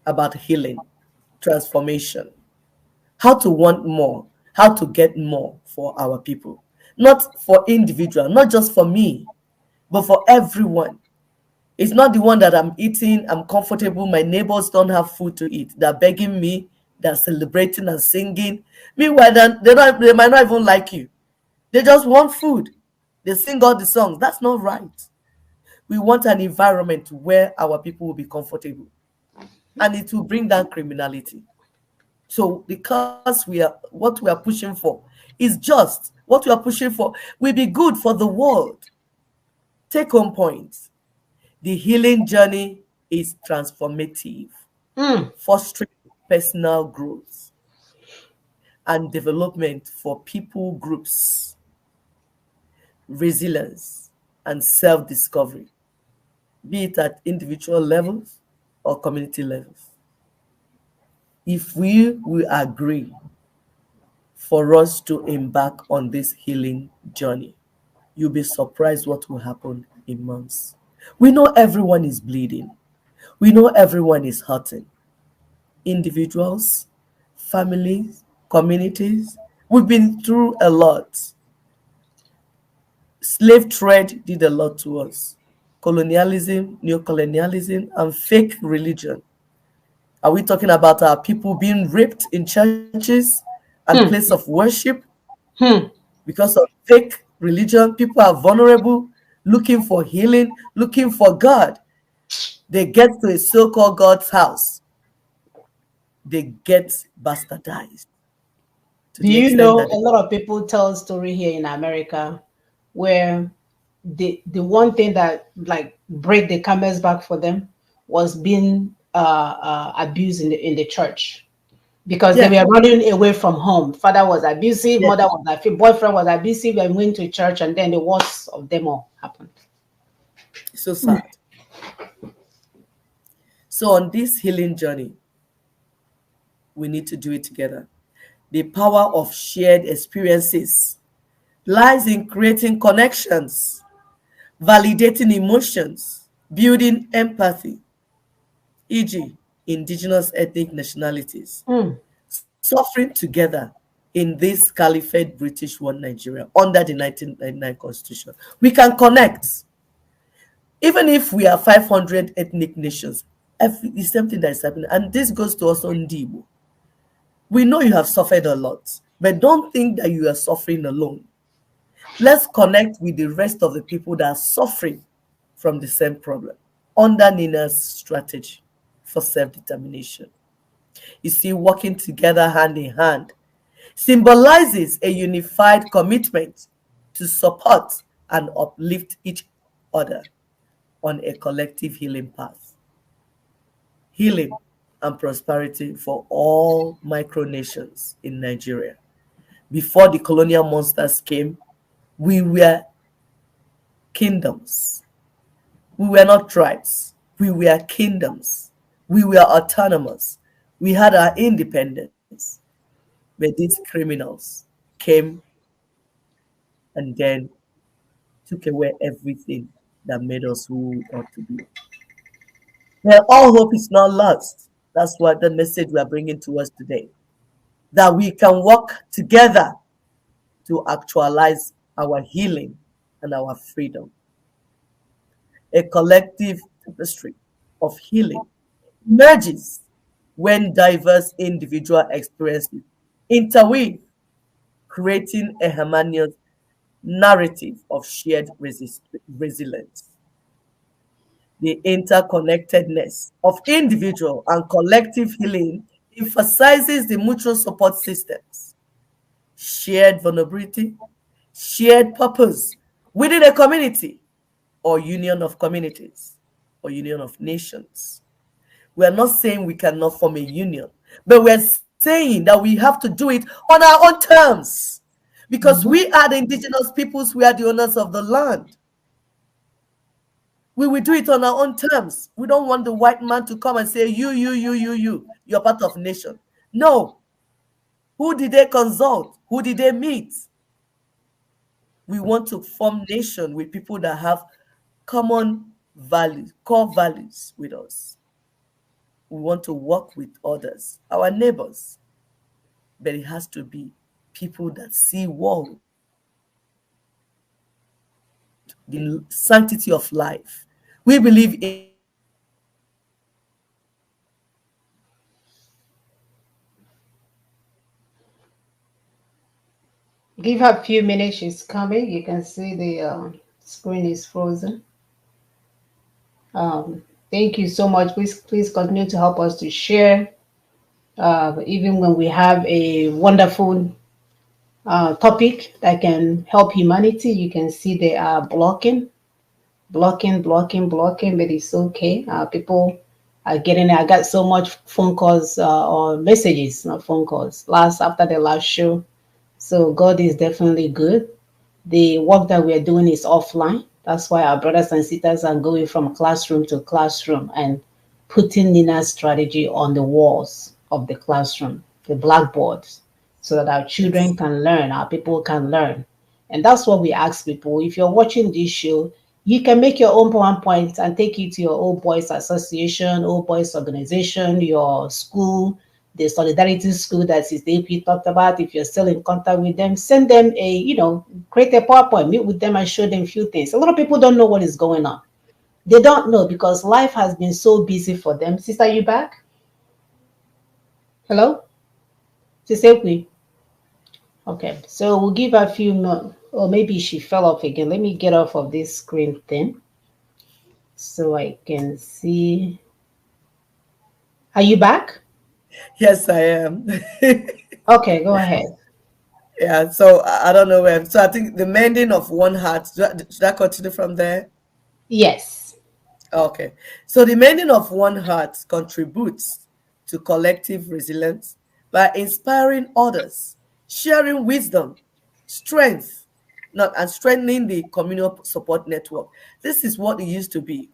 about healing, transformation, how to want more, how to get more for our people. Not for individual, not just for me, but for everyone. It's not the one that I'm eating, I'm comfortable, my neighbors don't have food to eat. They're begging me, they're celebrating and singing. Meanwhile, they might not even like you. They just want food. They sing all the songs. That's not right. We want an environment where our people will be comfortable, and it will bring down criminality. So because what we are pushing for is just, what we are pushing for will be good for the world. Take home points. The healing journey is transformative, Mm. fostering personal growth and development for people groups, resilience, and self discovery, be it at individual levels or community levels. If we will agree for us to embark on this healing journey, you'll be surprised what will happen in months. We know everyone is bleeding, we know everyone is hurting. Individuals, families, communities, we've been through a lot. Slave trade did a lot to us. Colonialism, neocolonialism, and fake religion. Are we talking about our people being raped in churches and place Hmm. of worship Hmm. because of fake religion? People are vulnerable, looking for healing, looking for God. They get to a so-called God's house, they get bastardized to Do the you extent know that a lot of people tell a story here in America where the one thing that like break the camel's back for them was being abused in the church because they yeah, were running away from home. Father was abusive, yeah, mother was abusive, boyfriend was abusive, and went to church, and then the worst of them all happened. it's so sad. So on this healing journey, we need to do it together. The power of shared experiences lies in creating connections, validating emotions, building empathy, e.g., indigenous ethnic nationalities, Mm. suffering together in this Caliphate British one Nigeria under the 1999 Constitution. We can connect. Even if we are 500 ethnic nations, the same thing that is happening. And this goes to also Ndibo. We know you have suffered a lot, but don't think that you are suffering alone. Let's connect with the rest of the people that are suffering from the same problem under Nina's strategy for self-determination. You see, working together hand in hand symbolizes a unified commitment to support and uplift each other on a collective healing path. Healing and prosperity for all micronations in Nigeria. Before the colonial monsters came, we were kingdoms. We were not tribes. We were kingdoms. We were autonomous. We had our independence. But these criminals came and then took away everything that made us who we ought to be. Well, all hope is not lost. That's what the message we are bringing to us today. That we can work together to actualize our healing and our freedom. A collective tapestry of healing emerges when diverse individual experiences interweave, creating a harmonious narrative of shared resilience. The interconnectedness of individual and collective healing emphasizes the mutual support systems, shared vulnerability, shared purpose within a community or union of communities or union of nations. We are not saying we cannot form a union, but we're saying that we have to do it on our own terms because we Mhm. are the indigenous peoples, we are the owners of the land. We will do it on our own terms. We don't want the white man to come and say, you're part of nation. No. Who did they consult? Who did they meet? We want to form nation with people that have common values, core values with us. We want to work with others, our neighbors, but it has to be people that see world, the sanctity of life. We believe in Give her a few minutes. She's coming. You can see the screen is frozen. Thank you so much. Please continue to help us to share. Even when we have a wonderful topic that can help humanity, you can see they are blocking, but it's okay. People are getting it. I got so much phone calls or messages, not phone calls, last after the last show. So God is definitely good. The work that we are doing is offline. That's why our brothers and sisters are going from classroom to classroom and putting Nina's strategy on the walls of the classroom, the blackboards, so that our children yes, can learn, our people can learn. And that's what we ask people. If you're watching this show, you can make your own PowerPoint and take it to your old boys association, old boys organization, your school, the solidarity school that Sister AP talked about. If you're still in contact with them, send them a, create a PowerPoint, meet with them and show them a few things. A lot of people don't know what is going on. They don't know because life has been so busy for them. Sister, you back? Hello? Sister AP? Okay, so we'll give her a few more, or maybe she fell off again. Let me get off of this screen thing so I can see. Are you back? yes, I am. Okay, go ahead. Yeah, so I don't know where. So I think the mending of one heart. Should I continue from there? Yes. Okay. So the mending of one heart contributes to collective resilience by inspiring others, sharing wisdom, strength, not and strengthening the communal support network. This is what it used to be.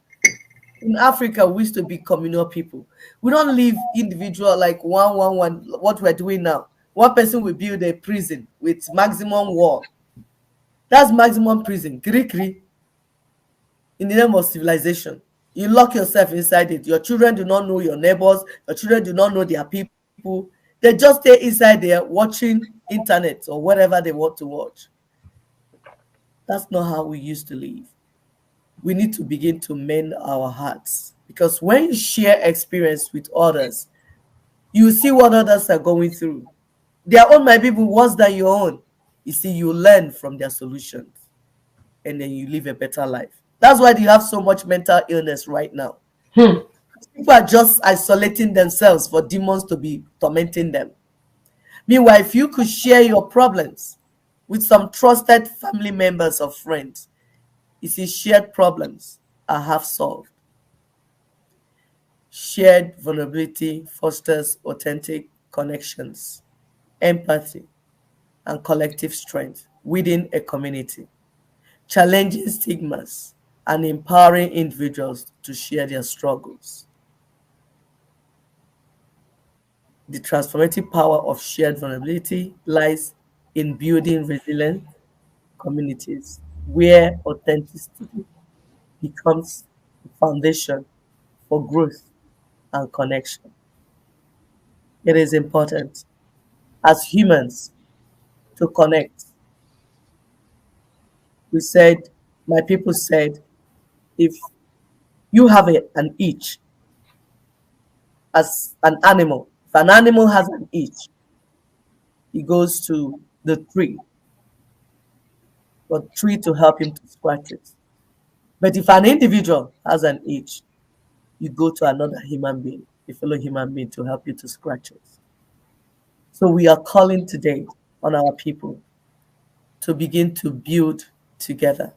In Africa, we used to be communal people. We don't live individual like one. What we're doing now. One person will build a prison with maximum wall. That's maximum prison. Kiri in the name of civilization. You lock yourself inside it. Your children do not know your neighbors. Your children do not know their people. They just stay inside there watching internet or whatever they want to watch. That's not how we used to live. We need to begin to mend our hearts because when you share experience with others, you see what others are going through. Their own might be worse than your own. You see, you learn from their solutions and then you live a better life. That's why you have so much mental illness right now. Hmm. People are just isolating themselves for demons to be tormenting them. Meanwhile, if you could share your problems with some trusted family members or friends, you see, shared problems are half solved. Shared vulnerability fosters authentic connections, empathy, and collective strength within a community, challenging stigmas and empowering individuals to share their struggles. The transformative power of shared vulnerability lies in building resilient communities where authenticity becomes the foundation for growth and connection. It is important as humans to connect. We said, my people said, if you have an itch as an animal, if an animal has an itch, he goes to the tree for tree to help him to scratch it. But if an individual has an itch, you go to another human being, a fellow human being, to help you to scratch it. So we are calling today on our people to begin to build together,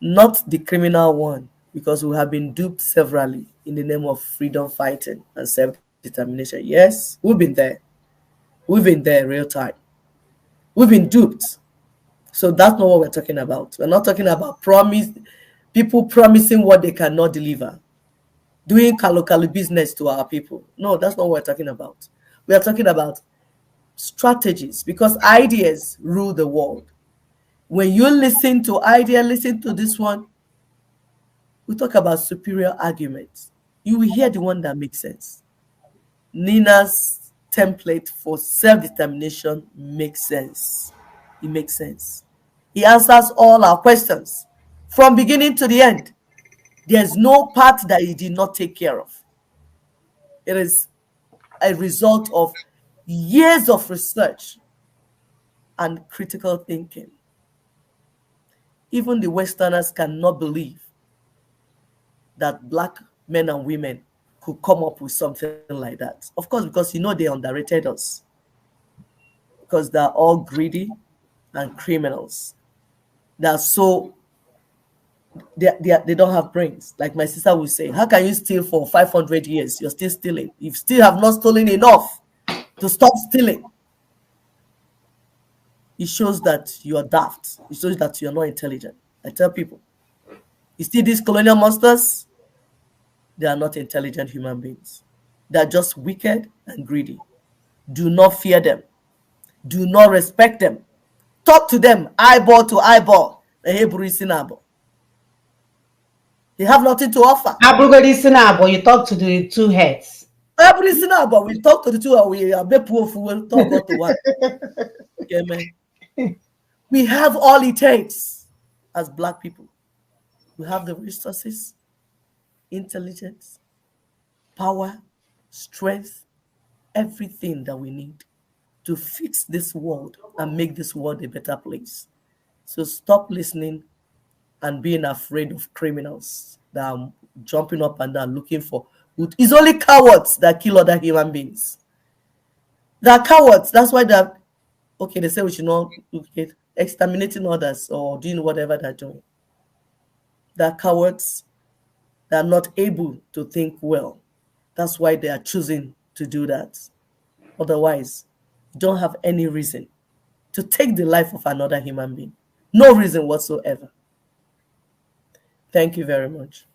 not the criminal one, because we have been duped severally in the name of freedom fighting and self-determination. Yes, we've been there. We've been there real time. We've been duped. So that's not what we're talking about. We're not talking about people promising what they cannot deliver, doing local business to our people. No, that's not what we're talking about. We are talking about strategies because ideas rule the world. When you listen to this one, we talk about superior arguments. You will hear the one that makes sense. Nina's template for self-determination makes sense. It makes sense. He answers all our questions from beginning to the end. There's no part that he did not take care of. It is a result of years of research and critical thinking. Even the Westerners cannot believe that Black men and women could come up with something like that. Of course, because they underrated us, because they're all greedy and criminals. They're so they don't have brains. Like my sister would say, how can you steal for 500 years? You're still stealing. You still have not stolen enough to stop stealing. It shows that you are daft. It shows that you're not intelligent. I tell people, you see these colonial monsters, they are not intelligent human beings. They're just wicked and greedy. Do not fear them. Do not respect them. Talk to them eyeball to eyeball. They have nothing to offer. You talk to the two heads. Every single, we talk to the two, and we are we'll talk to one. Okay, man. We have all it takes as Black people. We have the resources, intelligence, power, strength, everything that we need to fix this world and make this world a better place. So stop listening and being afraid of criminals that are jumping up and down looking for. It's only cowards that kill other human beings. They're cowards. That's why they say we should not exterminating others or doing whatever they're doing. They're cowards. They're not able to think well. That's why they are choosing to do that. Otherwise, you don't have any reason to take the life of another human being. No reason whatsoever. Thank you very much.